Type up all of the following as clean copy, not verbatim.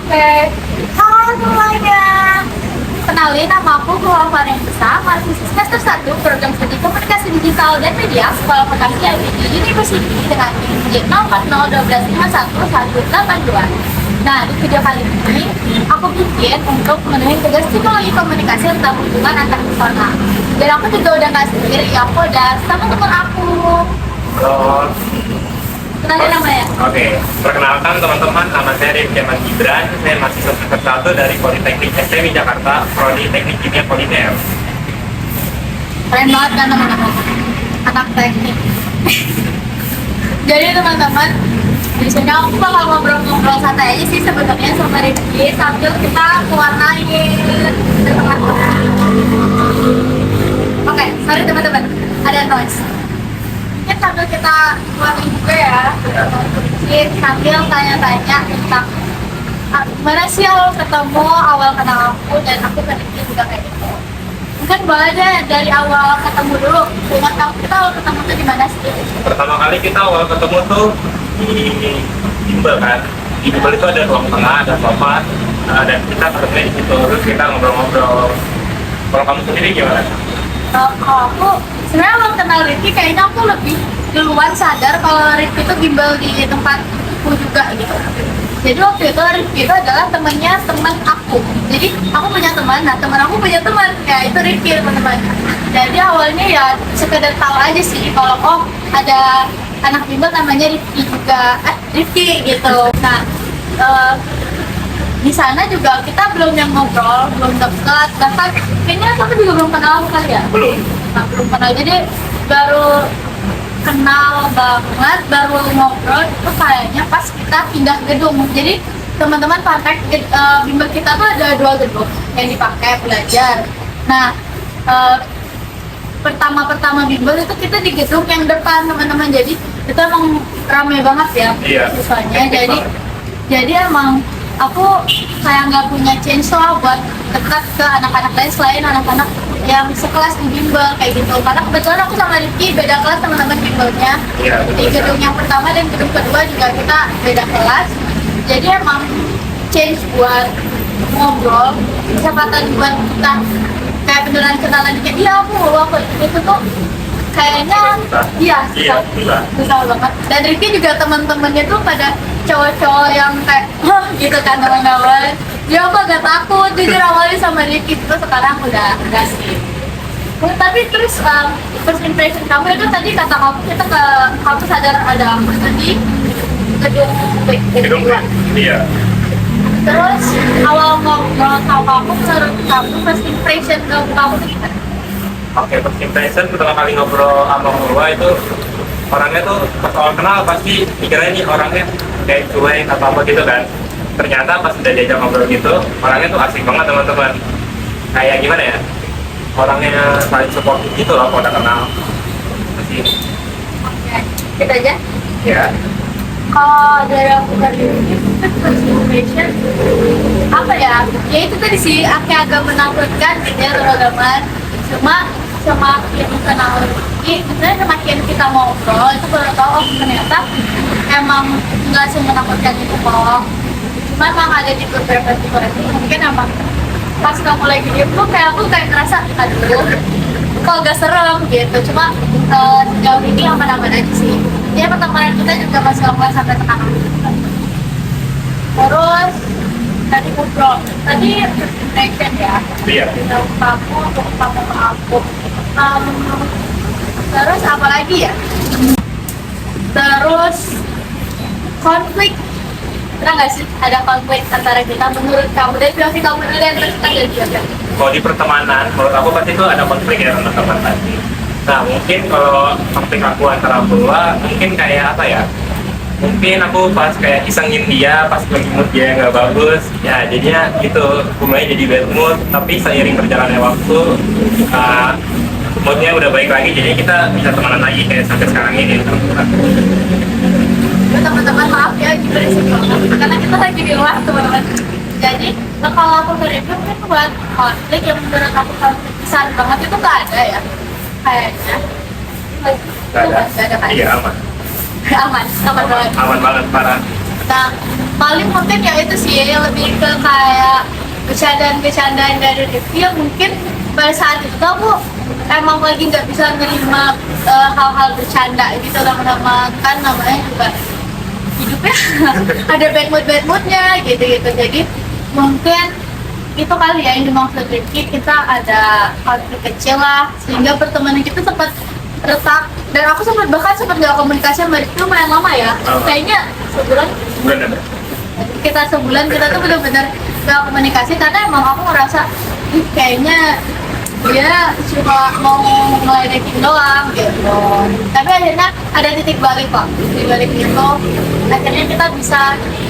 Oke, halo semuanya. Kenalin, nama aku Gua Vanessa, mahasiswa semester 1 Program Studi Komunikasi Digital dan Media Sekolah Vokasi IBD University dengan NIM 040212518182. Nah, di video kali ini aku bikin untuk memenuhi tugas psikologi komunikasi tentang hubungan antar personal. Dan aku juga udah nggak sendiri, aku udah sama teman aku. Halo. Kenalin namanya. Oke, perkenalkan teman-teman, nama saya Rifki Ahmad Gibran. Saya mahasiswa semester 1 dari Politeknik STMI Jakarta, Prodi Teknik Kimia Politer. Keren banget kan teman-teman, anak teknik. Jadi teman-teman, di sini aku bakal ngobrol-ngobrol santai aja sih sebenarnya sama Rifki sambil kita mewarnain teman-teman. Oke, sorry teman-teman, ada noise. Mungkin sambil kita warnain juga ya, sambil tanya-tanya tentang gimana sih awal ketemu, awal kenal aku, dan aku ke Rifki juga kayak gitu. Mungkin boleh deh dari awal ketemu dulu. Dengan kamu kita awal ketemu tuh di mana sih? Pertama kali kita awal ketemu tuh di bimbel kan. Di bimbel itu ada ruang tengah, ada sofa, dan kita ketemunya di situ. Terus kita ngobrol-ngobrol. Kalau kamu sendiri gimana? Kalau aku sebenarnya awal kenal Rifki kayaknya aku lebih duluan sadar kalau Rifki itu bimbel di tempatku juga gitu. Jadi waktu itu Rifki itu adalah temannya teman aku. Jadi aku punya teman, nah teman aku punya teman, ya itu Rifki teman-teman. Jadi awalnya ya sekedar tahu aja sih kalau oh ada anak bimbel namanya Rifki juga, Rifki gitu. Nah di sana juga kita belum yang ngobrol, belum dekat, bahkan kayaknya aku juga belum kenal kali ya. Belum. Nah, belum kenal, jadi baru kenal banget, baru ngobrol itu kayaknya pas kita pindah gedung. Jadi teman-teman praktek bimbel kita tuh ada 2 gedung yang dipakai belajar. Nah pertama bimbel itu kita di gedung yang depan teman-teman, jadi itu emang ramai banget ya Iya. siswanya. Jadi emang aku kayak nggak punya chance lah buat dekat ke anak-anak lain selain anak-anak yang sekelas di bimbel kayak gitu, karena kebetulan aku sama Rifki beda kelas teman-teman bimbelnya. Iya, Di gedung yang pertama dan gedung kedua juga kita beda kelas, jadi emang change buat ngobrol, kesempatan buat kita kayak beneran kenalan dikit. Iya, aku itu tuh kayaknya iya susah banget. Dan Rifki juga teman-temannya tuh pada cowok-cowok yang kayak gitu kan teman-teman. Dia aku agak takut jujur awalnya sama Rifki, terus sekarang udah enggak sih. Tapi terus first impression kamu itu tadi kata kamu kita ke kamu sadar ada apa tadi gedung Gedung kedua. Iya. Terus awal ngobrol sama kamu, menurut kamu first impression kamu tuh gimana? Oke, first impression pertama kali ngobrol sama gua itu orangnya tuh pas awal kenal pasti pikirnya nih orangnya kayak cuek atau apa gitu kan. Ternyata pas udah diajak ngobrol gitu, orangnya tuh asik banget teman-teman. Kayak gimana ya? Orangnya saling support gitu loh kalau udah kenal. Masih. Oke, kita aja. Ya. Kalau dari aku tadi first impression apa ya? Ya itu tadi sih agak menakutkan gitu ya teman-teman. Cuma semakin kenal Rifki, sebenarnya semakin kita ngobrol itu baru tahu oh ternyata emang nggak semenakutkan itu kok. Cuma emang ada di beberapa situasi mungkin emang pas kamu lagi diem tuh kayak aku kayak ngerasa aduh kok agak serem gitu. Cuma sejauh ini aman-aman aja sih. Ya pertemanan kita juga masih awal sampai sekarang. Terus tadi ngobrol, tadi impression ya. Iya. Kamu untuk kamu ke aku. Terus apa lagi ya? Terus konflik. Pernah nggak sih ada konflik antara kita menurut kamu? Dan versi kamu dulu yang terus ada juga. Kalau di pertemanan, menurut aku pasti itu ada konflik ya teman-teman tadi. Nah mungkin kalau konflik aku antara berdua, mungkin kayak apa ya? Mungkin aku pas kayak isengin dia, pas lagi mood dia nggak bagus, ya jadinya gitu, mulai jadi bad mood. Tapi seiring berjalannya waktu, moodnya udah baik lagi, jadi kita bisa temenan lagi kayak sampai sekarang ini. Ya, teman-teman maaf ya gimana sih karena kita lagi di luar teman-teman. Jadi kalau aku nge-review mungkin buat konflik yang menurut aku konflik besar banget itu nggak ada ya kayaknya. Nggak ada. Nggak ada kan? Iya aman. Aman banget. Aman banget parah. Nah paling mungkin ya itu sih lebih ke kayak bercandaan-bercandaan dari Rifki yang mungkin pada saat itu aku emang lagi nggak bisa nerima hal-hal bercanda gitu lama-lama, kan namanya juga hidupnya ada bad moodnya gitu jadi mungkin itu kali ya yang dimaksud Rifki, kita ada konflik kecil lah sehingga pertemanan kita sempat retak, dan aku bahkan sempat nggak komunikasi sama Rifki lumayan lama ya, kayaknya sebulan ada. sebulan kita tuh benar-benar gak komunikasi karena emang aku ngerasa kayaknya dia cuma mau ngeledekin doang gitu. Tapi akhirnya ada titik balik kok, titik balik itu akhirnya kita bisa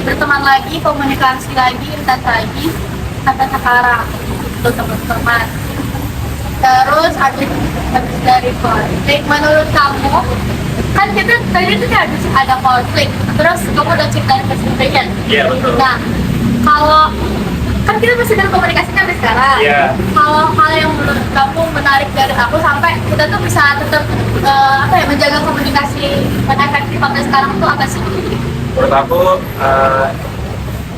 berteman lagi, komunikasi lagi, intens lagi sampai sekarang itu teman-teman. Terus habis dari konflik, menurut kamu kan kita tadi itu kan ada konflik, terus kamu udah ceritain perselingkuhan. Iya betul. Nah, kalau kan kita masih berkomunikasi sampai sekarang. Iya. Kalau hal yang menurut kamu menarik dari aku sampai kita tuh bisa tetap menjaga komunikasi dan efektif sampai sekarang tuh apa sih? Menurut aku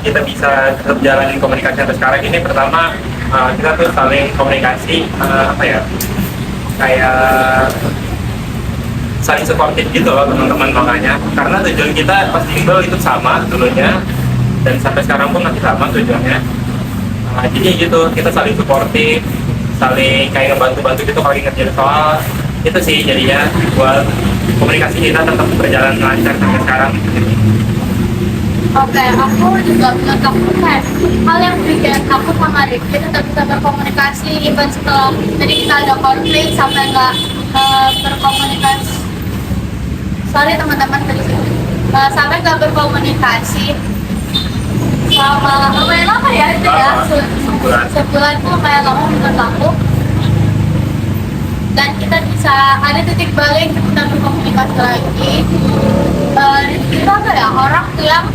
kita bisa tetap jalanin komunikasi sampai sekarang ini, pertama kita tuh saling komunikasi kayak saling supportif gitu loh teman-teman, makanya karena tujuan kita pasti itu sama dulunya dan sampai sekarang pun masih sama tujuannya. Jadi gitu, kita saling supportif, saling kayak ngebantu-bantu gitu kalau ngerjain soal itu sih, jadinya buat komunikasi kita tetap berjalan lancar sampai sekarang. Oke, aku juga menurut kayak hal yang bikin aku sama Rifki tetap bisa berkomunikasi even setelah jadi kita ada konflik sampai nggak berkomunikasi. Sorry teman-teman tadi sampai nggak berkomunikasi selama lumayan lama ya itu ya, sebulan tuh lumayan lama menurut aku, dan kita bisa ada titik balik kita berkomunikasi lagi. Itu apa ya, orang yang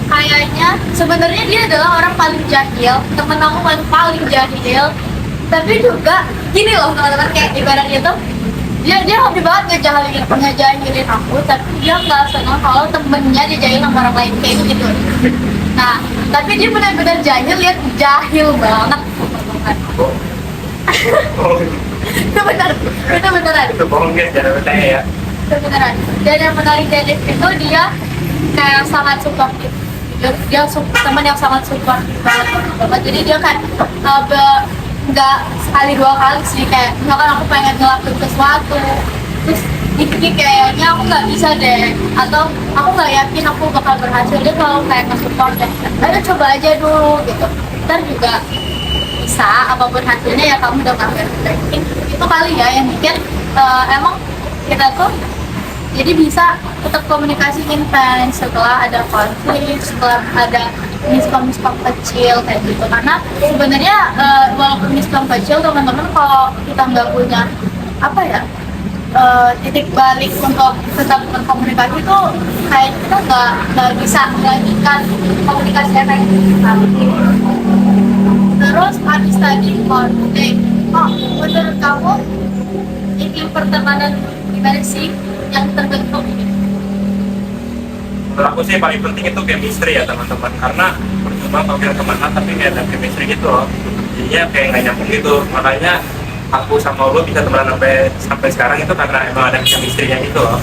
kayaknya sebenarnya dia adalah orang paling jahil, temen aku paling jahil, tapi juga gini loh teman-teman, kayak ibaratnya tuh dia hobi banget ngejahilin aku, tapi dia nggak senang kalau temennya dijahil sama orang lain kayak gitu. Nah, tapi dia benar-benar jahil, lihat jahil banget. Itu benar, itu beneran. Itu bohong guys, jangan percaya ya. Itu beneran. Dan yang menarik dari itu dia kayak sangat supportif. Dia teman yang sangat supportif banget. Jadi dia kan nggak sekali dua kali sih, kayak misalkan aku pengen ngelakuin sesuatu terus Diki kayaknya aku nggak bisa deh, atau aku nggak yakin aku bakal berhasil, dia selalu kayak nge-support deh, ayo coba aja dulu gitu, ntar juga bisa, apapun hasilnya ya kamu udah nggak berarti. Itu kali ya yang bikin emang kita tuh jadi bisa tetap komunikasi intens setelah ada konflik, setelah ada miskom kecil kayak gitu. Karena sebenarnya walaupun miskom kecil, teman-teman kalau kita nggak punya titik balik untuk tetap berkomunikasi itu kayak kita nggak bisa melanjutkan komunikasi efektif. Terus habis tadi konflik, menurut kamu ini pertemanan gimana sih yang terbentuk ini? Menurut aku sih paling penting itu chemistry ya teman-teman, karena percuma kalau kita temenan tapi nggak ada chemistry gitu loh, jadinya kayak nggak nyambung gitu. Makanya aku sama lo bisa temenan sampai sekarang itu karena emang ada chemistry-nya gitu loh.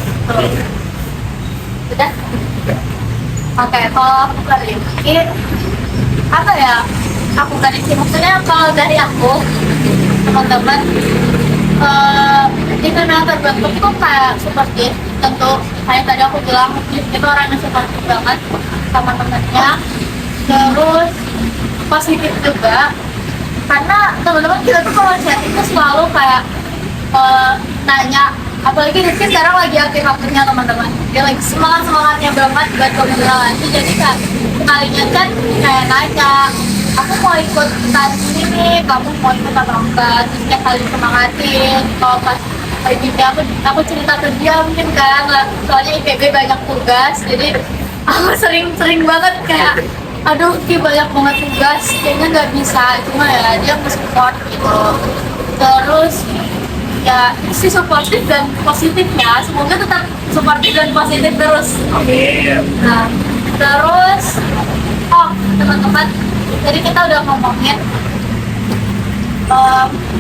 Sudah? Oke, kalau aku kali ini apa ya? Aku tadi sih maksudnya kalau dari aku teman-teman itu memang terbentuk tuh kayak seperti tentu kayak tadi aku bilang itu orang yang seperti banget sama temennya, terus positif juga karena teman-teman kita tuh kalau chat itu selalu kayak nanya, apalagi Rizky sekarang lagi aktif-aktifnya teman-teman, dia lagi semangatnya banget buat komunikasi, jadi kan sekalinya kan kayak nanya, aku mau ikut tas ini nih, kamu mau ikut apa enggak, terus tiap kali semangatin. Kalau pas lagi aku cerita ke dia mungkin kan, soalnya IPB banyak tugas, jadi aku sering banget kayak aduh Ki banyak banget tugas, kayaknya nggak bisa, cuma ya dia support gitu. Terus ya si supportif dan positifnya, semoga tetap supportif dan positif terus. Amin. Nah, Terus, oh teman-teman, jadi kita udah ngomongin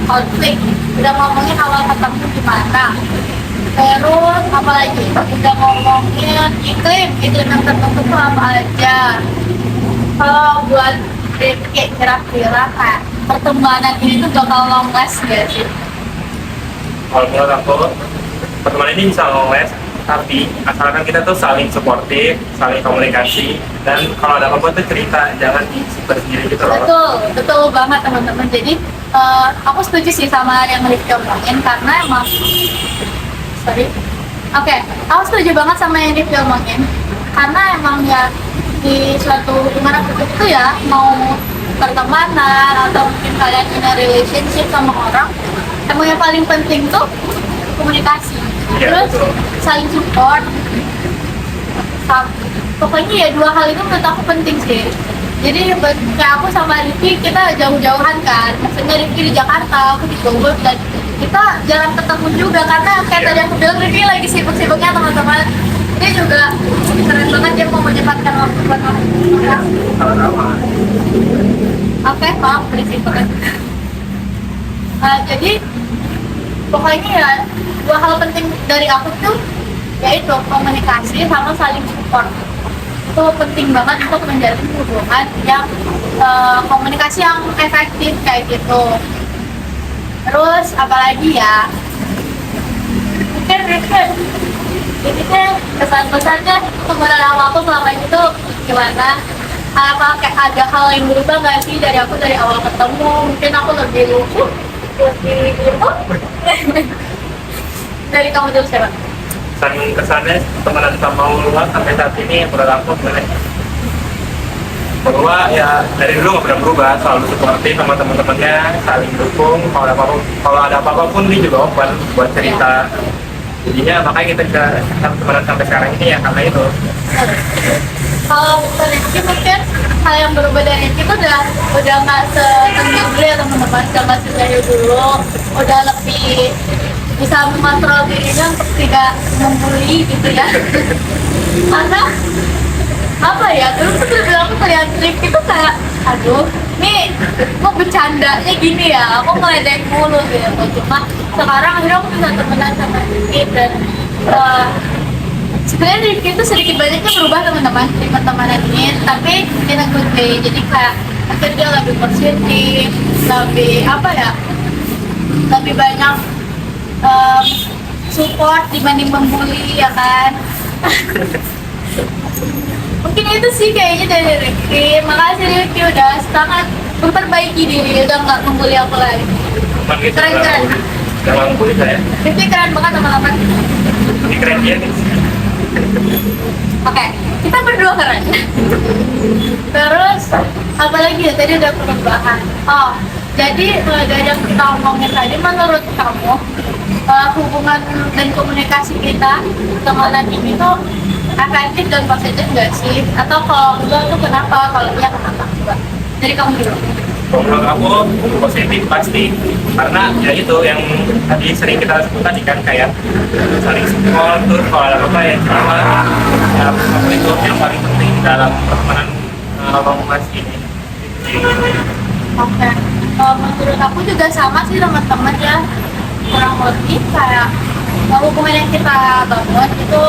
konflik, udah ngomongin awal ketemu gimana. Terus apa lagi? Udah ngomongin iklim yang tertentu tuh apa aja. Kalau buat Rifki kira-kira kayak pertemanan ini tuh bakal long last gak sih? Kalau menurut aku pertemanan ini bisa long-last, tapi asalkan kita tuh saling suportif, saling komunikasi, dan kalau ada apa-apa tuh cerita, jangan disimpan sendiri gitu loh. Betul banget teman-teman. Jadi aku setuju sih sama yang Rifki omongin karena emang aku setuju banget sama yang Rifki omongin karena emang ya di suatu hubungan itu ya mau pertemanan atau mungkin kalian punya relationship sama orang, emang yang paling penting tuh komunikasi, terus betul. saling support. Pokoknya ya dua hal itu menurut aku penting sih. Jadi kayak aku sama Rifki kita jauh-jauhan kan, maksudnya Rifki di Jakarta, aku di Bogor, dan kita jarang ketemu juga karena kayak tadi aku bilang Rifki lagi sibuk-sibuknya teman-teman. Dia juga keren banget, dia mau menyempatkan waktu buat aku. Sama-sama. Oke, maaf berisik banget. Jadi pokoknya ya dua hal penting dari aku tuh yaitu komunikasi sama saling support. Itu penting banget untuk menjalin hubungan yang komunikasi yang efektif kayak gitu. Terus apalagi ya, mungkin ini teh kesan-kesannya temenan sama aku selama ini tuh gimana? Apa kayak ada hal yang berubah nggak sih dari aku dari awal ketemu? Mungkin aku lebih lucu, lebih gitu. Dari kamu dulu siapa? Kesannya temenan sama Ulwa sampai saat ini menurut aku sebenarnya bahwa ya dari dulu nggak pernah berubah, selalu suportif sama teman-temannya, saling dukung. Kalau ada apa-apa pun dia juga open buat cerita. Jadinya makanya kita bisa temenan sampai sekarang ini ya karena itu. Kalau dari Rifki mungkin hal yang berubah dari Rifki itu udah nggak setenang dulu ya teman-teman, udah nggak sejauh dulu, udah lebih bisa mengontrol dirinya untuk tidak membuli gitu ya. Karena apa ya, dulu tuh aku terlihat Rifki tuh kayak aduh nih kok bercandanya gini ya, aku ngeledek mulu gitu. Cuma sekarang akhirnya aku bisa temenan sama Rifki dan sebenarnya Rifki itu sedikit banyaknya berubah teman-teman di pertemanan ini, tapi in a good way. Jadi kayak akhirnya dia lebih positif, lebih apa ya, lebih banyak support dibanding membuli ya kan. Mungkin itu sih kayaknya dari Rifki. Makasih Rifki udah sangat memperbaiki diri, udah nggak membuli aku lagi. Keren. Jangan membuli saya. Rifki keren banget teman-teman. Ini keren dia nih. Oke, kita berdua keren. Terus apa lagi ya, tadi udah perubahan. Oh, jadi dari yang kita omongin tadi, menurut kamu hubungan dan komunikasi kita temenan ini tuh efektif dan positif nggak sih? Atau kalau enggak tuh kenapa? Kalau iya kenapa? Coba dari kamu dulu. Menurut aku positif pasti, karena ya itu yang tadi sering kita sebut tadi kan, kayak saling support, terus kalau ada apa ya cuma ya, itu yang paling penting dalam pertemanan komunikasi ini. Oke, menurut aku juga sama sih teman-teman ya, kurang lebih kayak hubungan yang kita bangun itu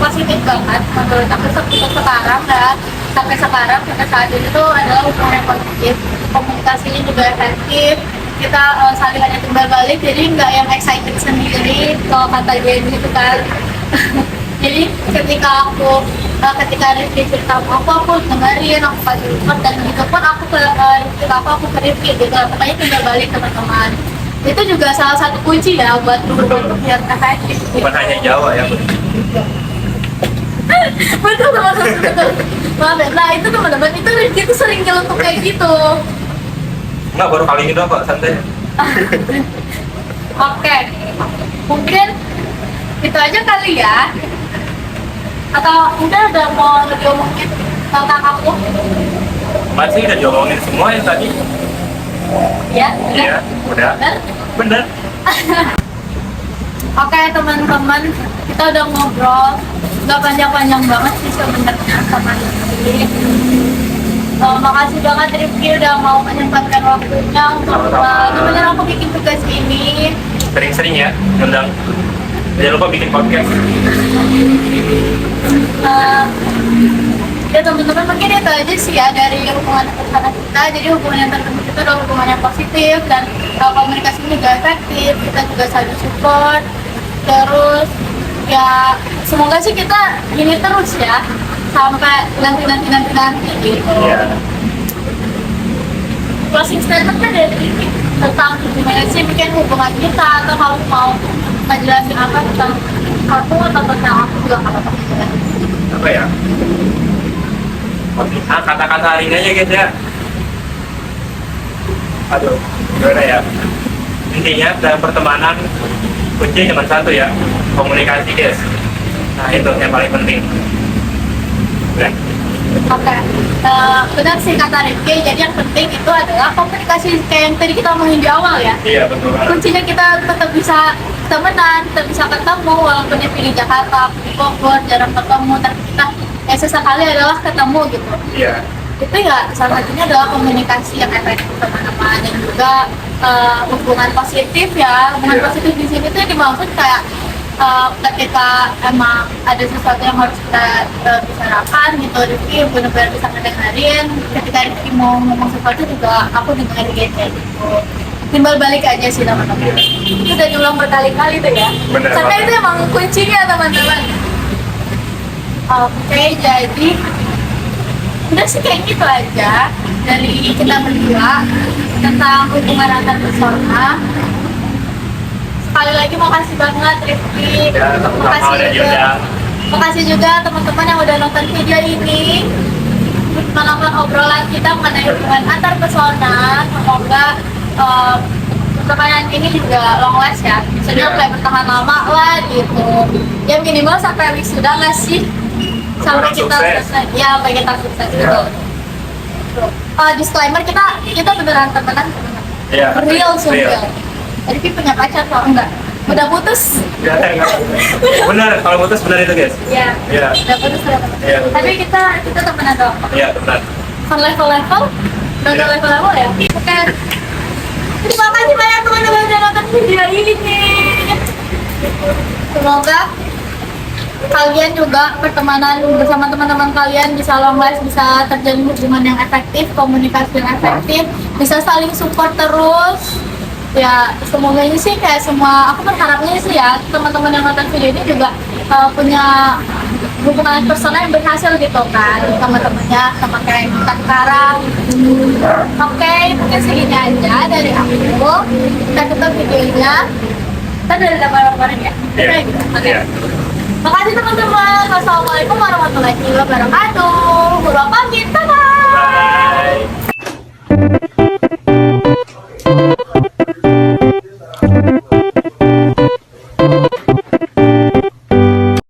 positif banget menurut aku untuk sekarang dan sampai saat ini tuh adalah hubungan yang positif. Komunikasinya juga efektif, kita saling ada timbal balik, jadi nggak yang excited sendiri kalau kata dia gitu kan. Jadi ketika Rifki cerita aku dengerin, aku kasih support, dan gitu pun aku ke Rifki gitu. Pokoknya timbal balik teman-teman, itu juga salah satu kunci ya buat hubungan yang efektif gitu. Bukan hanya Jawa ya, Betul teman-teman, betul. Nah itu teman-teman, itu Rifki tuh sering nyelutuk kayak gitu. Enggak, baru kali ini doang Pak, santai. Oke, mungkin itu aja kali ya. Atau udah mau ngomongin tentang aku? Masih udah diomongin semua yang tadi. Ya, Iya, udah. Bener. Oke teman-teman, kita udah ngobrol nggak panjang-panjang banget sih sebenarnya sama Rifki. Makasih banget Rifki udah mau menyempatkan waktunya untuk temenin aku bikin tugas ini. Sering-sering ya undang. Jangan lupa bikin podcast. Ya teman-teman mungkin itu aja sih ya dari hubungan pertemanan kita. Jadi hubungan yang terbentuk itu adalah hubungan yang positif dan komunikasi juga efektif. Kita juga saling support. Terus ya semoga sih kita ini terus ya sampai nanti gitu. Iya. Closing statement kan dari tentang gimana sih bikin hubungan kita, atau kamu mau ngejelasin apa tentang kamu atau tentang aku juga nggak apa-apa. Apa ya? Kata-kata hari ini aja guys ya. Aduh, gimana ya? Intinya dalam pertemanan kunci cuma satu ya, komunikasi guys. Nah itu yang paling penting. Udah. Oke, benar sih kata Rifki. Jadi yang penting itu adalah komunikasi kayak yang tadi kita omongin di awal ya. Iya betul. Kuncinya kita tetap bisa temenan, tetap bisa ketemu walaupun di Jakarta, di Bogor, jarang ketemu, tapi kita sesekali adalah ketemu gitu. Iya. Itu ya salah satunya adalah komunikasi yang efektif teman-teman, dan juga hubungan positif ya. Hubungan positif di sini tuh dimaksud kayak ketika emang ada sesuatu yang harus kita bicarakan gitu, Rifki benar-benar bisa ngedengerin. Ketika Rifki mau ngomong sesuatu juga aku dengerin kayak gitu. Timbal balik aja sih teman-teman. Itu udah diulang berkali-kali tuh ya. Bener Karena banget. itu emang kuncinya teman-teman. Oke, jadi udah sih kayak gitu aja dari kita berdua tentang hubungan antar pesona. Sekali lagi makasih banget Rifki. Ya, makasih juga teman-teman yang udah nonton video ini, menonton obrolan kita mengenai hubungan antar pesona. Semoga pertanyaan ini juga long last ya, maksudnya kayak bertahan lama lah gitu. Ya minimal sampai wisuda nggak sih? Sampai kita selesai, ya sampai kita sukses gitu. Disclaimer, kita beneran temenan. Iya. Real. Jadi Pi punya pacar kok enggak? Udah putus. Ya, benar, kalau putus benar itu guys. Iya. Iya. Udah putus. Iya. Tapi kita temenan dong. Iya benar. Kan level-level? Udah Iya. level-level ya? Oke. Terima kasih banyak teman-teman yang nonton video ini. Semoga kalian juga pertemanan bersama teman-teman kalian bisa long last, bisa terjalin hubungan yang efektif, komunikasi yang efektif, bisa saling support terus. Ya semoga ini sih kayak semua, aku berharapnya sih ya teman-teman yang nonton video ini juga punya hubungan personal yang berhasil gitu kan, teman-temannya sama kayak kita sekarang. Oke, mungkin segini aja dari aku. Kita tutup videonya. Kita udah dapat kemarin ya. Iya. Oke. Iya. Makasih teman-teman. Wassalamualaikum warahmatullahi wabarakatuh. Guru pamit. Bye. Bye.